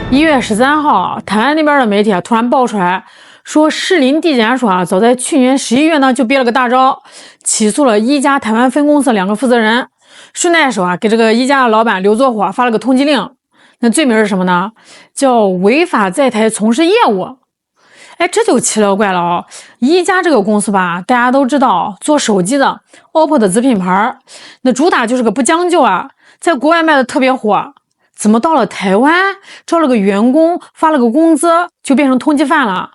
1月13号，台湾那边的媒体突然爆出来，说士林地检署早在去年11月就憋了个大招，起诉了一家台湾分公司2个负责人，顺带手给这个一家的老板刘作虎发了个通缉令。那罪名是什么呢？叫违法在台从事业务。这就奇了怪了一加这个公司吧，大家都知道做手机的 OPPO 的子品牌，那主打就是个不将就在国外卖的特别火，怎么到了台湾招了个员工发了个工资就变成通缉犯了？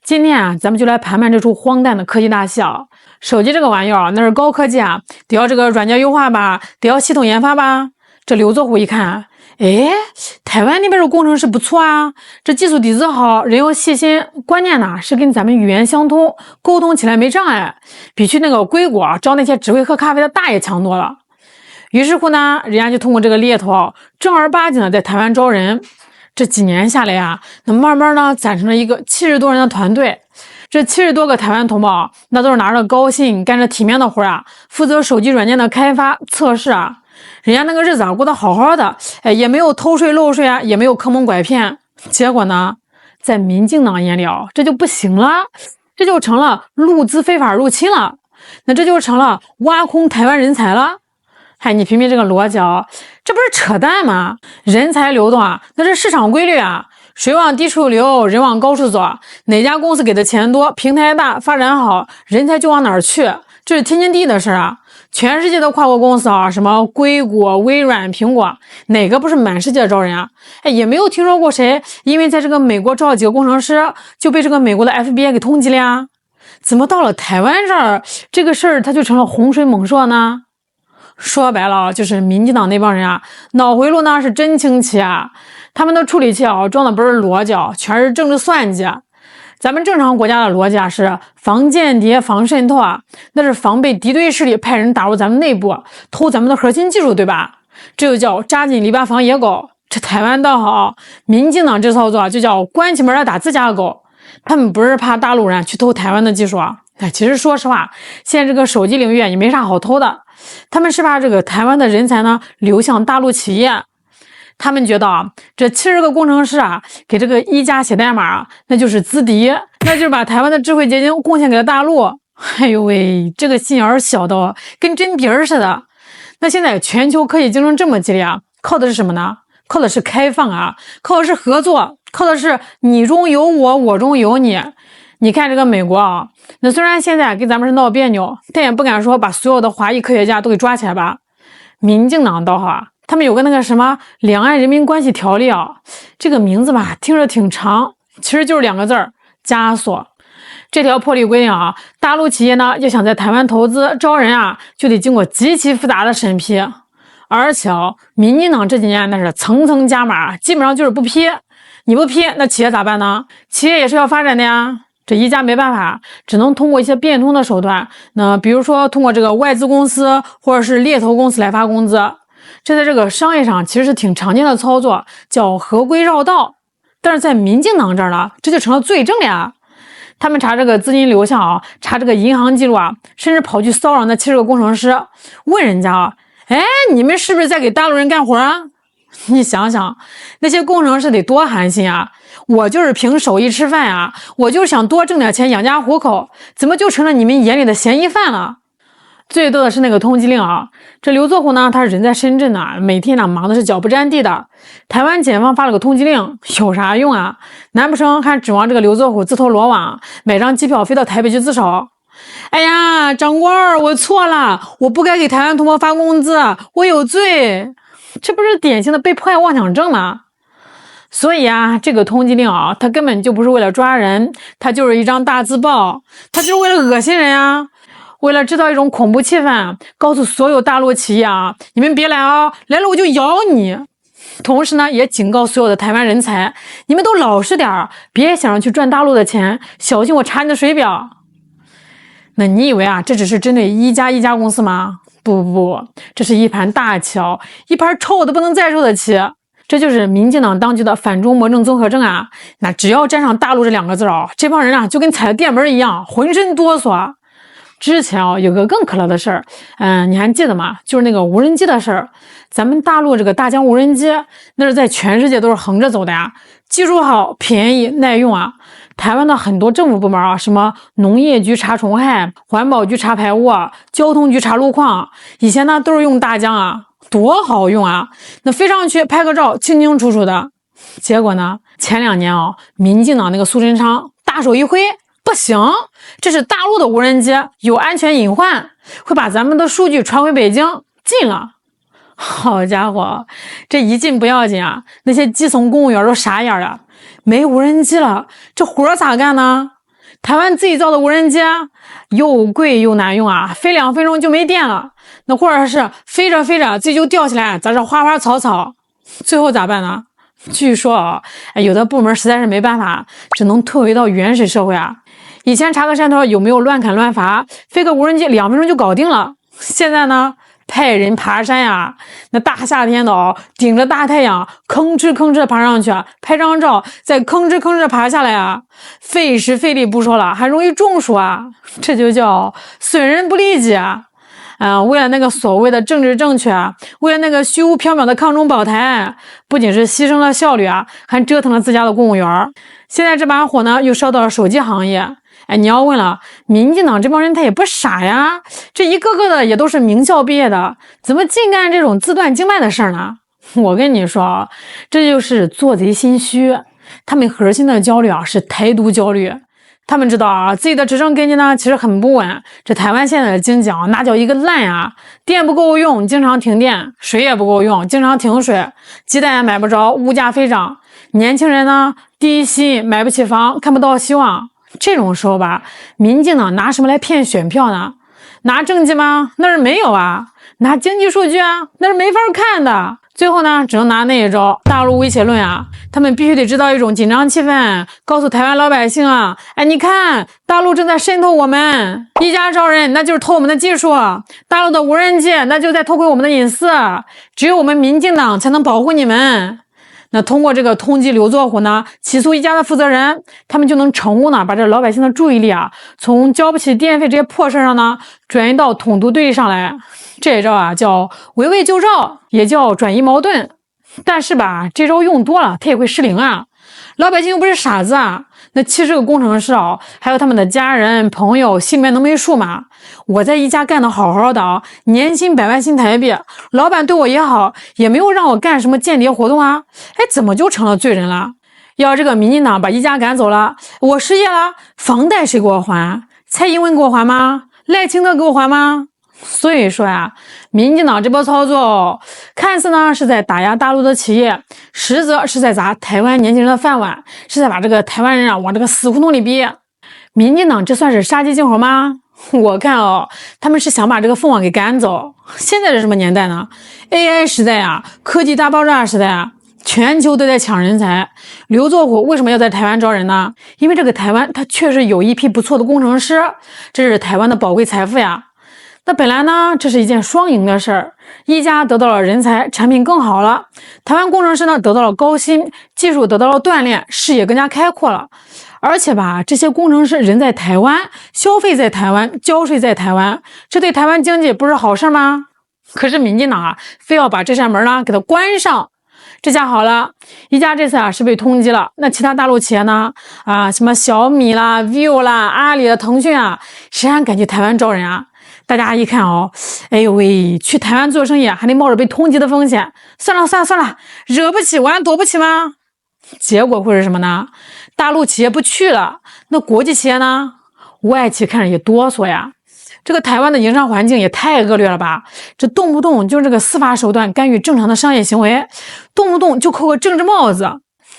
今天咱们就来盘盘这出荒诞的科技大戏手机这个玩意儿那是高科技得要这个软件优化吧，得要系统研发吧。这刘作虎一看，台湾那边的工程师不错这技术底子好，人又细心，关键呢是跟咱们语言相通，沟通起来没障碍，比去那个硅谷招那些只会喝咖啡的大爷强多了。于是乎呢，人家就通过这个猎头正儿八经的在台湾招人。这几年下来那慢慢呢攒成了一个70多人的团队。这70多个台湾同胞那都是拿着高薪干着体面的活负责手机软件的开发测试人家那个日子过得好好的，也没有偷税漏税也没有坑蒙拐骗。结果呢，在民进党眼里这就不行了，这就成了陆资非法入侵了，那这就成了挖空台湾人才了。你评评这个逻辑这不是扯淡吗？人才流动那是市场规律水往低处流，人往高处走，哪家公司给的钱多，平台大，发展好，人才就往哪儿去，这是天经地义的事全世界的跨国公司什么硅谷、微软、苹果，哪个不是满世界招人也没有听说过谁因为在这个美国招了几个工程师就被这个美国的 FBI 给通缉了怎么到了台湾这儿，这个事儿它就成了洪水猛兽呢？说白了就是民进党那帮人脑回路呢是真清奇他们的处理器装的不是逻辑全是政治算计。咱们正常国家的逻辑是防间谍、防渗透那是防备敌对势力派人打入咱们内部，偷咱们的核心技术，对吧？这就叫扎进篱笆防野狗。这台湾倒好，民进党这操作就叫关起门来打自家狗。他们不是怕大陆人去偷台湾的技术其实说实话，现在这个手机领域也没啥好偷的。他们是怕这个台湾的人才呢流向大陆企业。他们觉得这70个工程师给这个一加写代码那就是资敌，那就是把台湾的智慧结晶贡献给了大陆。哎呦喂，这个心眼小的跟针鼻儿似的。那现在全球科技竞争这么激烈靠的是什么呢？靠的是开放靠的是合作，靠的是你中有我，我中有你。你看这个美国那虽然现在跟咱们是闹别扭，但也不敢说把所有的华裔科学家都给抓起来吧。民进党倒好他们有个那个什么两岸人民关系条例这个名字吧听着挺长，其实就是2个字枷锁。这条破例规定大陆企业呢要想在台湾投资招人就得经过极其复杂的审批。而且民进党这几年那是层层加码，基本上就是不批。你不批那企业咋办呢？企业也是要发展的呀。这一家没办法，只能通过一些变通的手段，那比如说通过这个外资公司或者是猎头公司来发工资。这在这个商业上其实是挺常见的操作，叫合规绕道。但是在民进党这儿呢，这就成了罪证了他们查这个资金流向查这个银行记录甚至跑去骚扰那70个工程师，问人家你们是不是在给大陆人干活你想想那些工程师得多寒心我就是凭手艺吃饭我就是想多挣点钱养家糊口，怎么就成了你们眼里的嫌疑犯了？最多的是那个通缉令这刘作虎呢他是人在深圳每天忙的是脚不沾地的。台湾检方发了个通缉令有啥用难不成还指望这个刘作虎自投罗网，买张机票飞到台北去自首？哎呀，长官我错了，我不该给台湾同胞发工资，我有罪。这不是典型的被迫害妄想症吗？所以这个通缉令它根本就不是为了抓人，它就是一张大字报，它就是为了恶心人为了制造一种恐怖气氛，告诉所有大陆企业你们别来来了我就咬你。同时呢，也警告所有的台湾人才，你们都老实点别想着去赚大陆的钱，小心我查你的水表。那你以为这只是针对一家公司吗？不，这是一盘大棋一盘臭的不能再臭的棋。这就是民进党当局的反中魔症综合症那只要沾上大陆这2个字这帮人就跟踩了电门一样，浑身哆嗦。之前有个更可乐的事儿，你还记得吗？就是那个无人机的事儿。咱们大陆这个大疆无人机，那是在全世界都是横着走的呀，技术好、便宜、耐用啊。台湾的很多政府部门啊，什么农业局查虫害、环保局查排污、交通局查路况，以前呢都是用大疆啊，多好用啊！那飞上去拍个照，清清楚楚的。结果呢，前2年民进党那个苏贞昌大手一挥，不行，这是大陆的无人机，有安全隐患，会把咱们的数据传回北京，禁了。好家伙，这一禁不要紧啊，那些基层公务员都傻眼了，没无人机了，这活咋干呢？台湾自己造的无人机又贵又难用啊，飞2分钟就没电了，那或者是飞着飞着自己就掉起来，砸着花花草草，最后咋办呢？据说有的部门实在是没办法，只能退回到原始社会啊。以前查个山头有没有乱砍乱伐，飞个无人机2分钟就搞定了。现在呢，派人爬山呀，那大夏天的顶着大太阳，吭哧吭哧的爬上去，拍张照，再吭哧吭哧爬下来啊，费时费力不说了，还容易中暑啊，这就叫损人不利己啊。为了那个所谓的政治正确啊，为了那个虚无缥缈的抗中保台，不仅是牺牲了效率啊，还折腾了自家的公务员。现在这把火呢，又烧到了手机行业。你要问了，民进党这帮人他也不傻呀，这一个个的也都是名校毕业的，怎么净干这种自断经脉的事儿呢？我跟你说，这就是做贼心虚。他们核心的焦虑是台独焦虑。他们知道自己的执政根基呢其实很不稳，这台湾现在的经济那叫一个烂呀，电不够用，经常停电，水也不够用，经常停水，鸡蛋也买不着，物价飞涨，年轻人呢低薪，买不起房，看不到希望。这种时候吧，民进党拿什么来骗选票呢？拿政绩吗？那是没有啊。拿经济数据那是没法看的。最后呢，只能拿那一招大陆威胁论他们必须得制造一种紧张气氛，告诉台湾老百姓你看大陆正在渗透我们，一家招人那就是偷我们的技术，大陆的无人机那就在偷窥我们的隐私，只有我们民进党才能保护你们。那通过这个通缉刘作虎呢，起诉一家的负责人，他们就能成功把这老百姓的注意力从交不起电费这些破事上呢，转移到统独对立上来。这招叫围魏救赵，也叫转移矛盾。但是吧，这招用多了，它也会失灵老百姓又不是傻子那70个工程师还有他们的家人朋友，心里面能没数吗？我在一家干得好好的年薪100万新台币，老板对我也好，也没有让我干什么间谍活动怎么就成了罪人了？要这个民进党把一家赶走了，我失业了，房贷谁给我还？蔡英文给我还吗？赖清德给我还吗？所以说民进党这波操作看似呢是在打压大陆的企业，实则是在砸台湾年轻人的饭碗，是在把这个台湾人往这个死胡同里逼。民进党这算是杀鸡儆猴吗？我看他们是想把这个凤凰给赶走。现在是什么年代呢？ AI 时代科技大爆炸时代全球都在抢人才。刘作虎为什么要在台湾招人呢？因为这个台湾它确实有一批不错的工程师，这是台湾的宝贵财富呀。那本来呢，这是一件双赢的事儿，一家得到了人才，产品更好了，台湾工程师呢得到了高薪，技术得到了锻炼，视野更加开阔了。而且吧，这些工程师人在台湾，消费在台湾，交税在台湾，这对台湾经济不是好事吗？可是民进党非要把这扇门呢给它关上。这下好了，一家这次是被通缉了，那其他大陆企业呢什么小米啦、vivo 啦、阿里的腾讯谁还敢去台湾招人大家一看哎呦喂，去台湾做生意还得冒着被通缉的风险，算了，惹不起我还躲不起吗？结果会是什么呢？大陆企业不去了，那国际企业呢？外企看着也哆嗦呀。这个台湾的营商环境也太恶劣了吧，这动不动就是这个司法手段干预正常的商业行为，动不动就扣个政治帽子，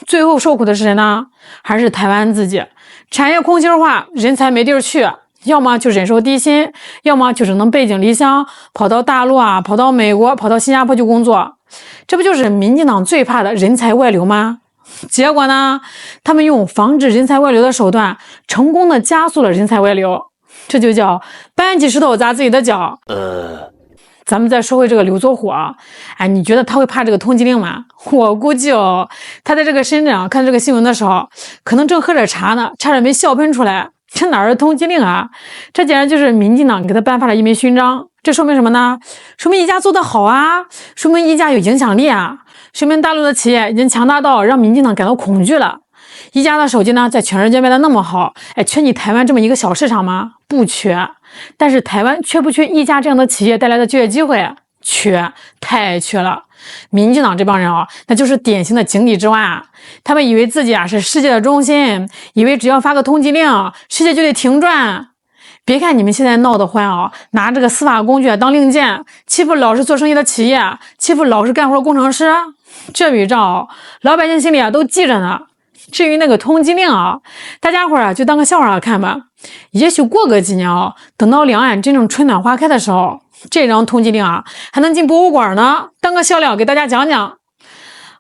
最后受苦的是谁呢？还是台湾自己，产业空心化，人才没地儿去，要么就忍受低薪，要么就只能背井离乡，跑到大陆跑到美国，跑到新加坡去工作。这不就是民进党最怕的人才外流吗？结果呢，他们用防止人才外流的手段，成功的加速了人才外流，这就叫搬起石头砸自己的脚。咱们再说回这个刘作虎你觉得他会怕这个通缉令吗？我估计他在这个深圳看这个新闻的时候，可能正喝着茶呢，差点没笑喷出来。这哪是通缉令啊？这简直就是民进党给他颁发了一枚勋章。这说明什么呢？说明一加做得好啊，说明一加有影响力啊，说明大陆的企业已经强大到让民进党感到恐惧了。一加的手机呢，在全世界卖的那么好，缺你台湾这么一个小市场吗？不缺。但是台湾缺不缺一加这样的企业带来的就业机会？缺，太缺了。民进党这帮人那就是典型的井底之蛙啊！他们以为自己是世界的中心，以为只要发个通缉令，世界就得停转。别看你们现在闹得欢拿这个司法工具当令箭，欺负老实做生意的企业，欺负老实干活的工程师，这笔账老百姓心里都记着呢。至于那个通缉令大家伙就当个笑话看吧。也许过个几年等到两岸真正春暖花开的时候，这张通缉令还能进博物馆呢，当个笑料给大家讲讲。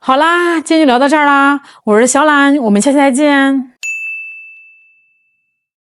好啦，今天就聊到这儿啦，我是小懒，我们下期再见。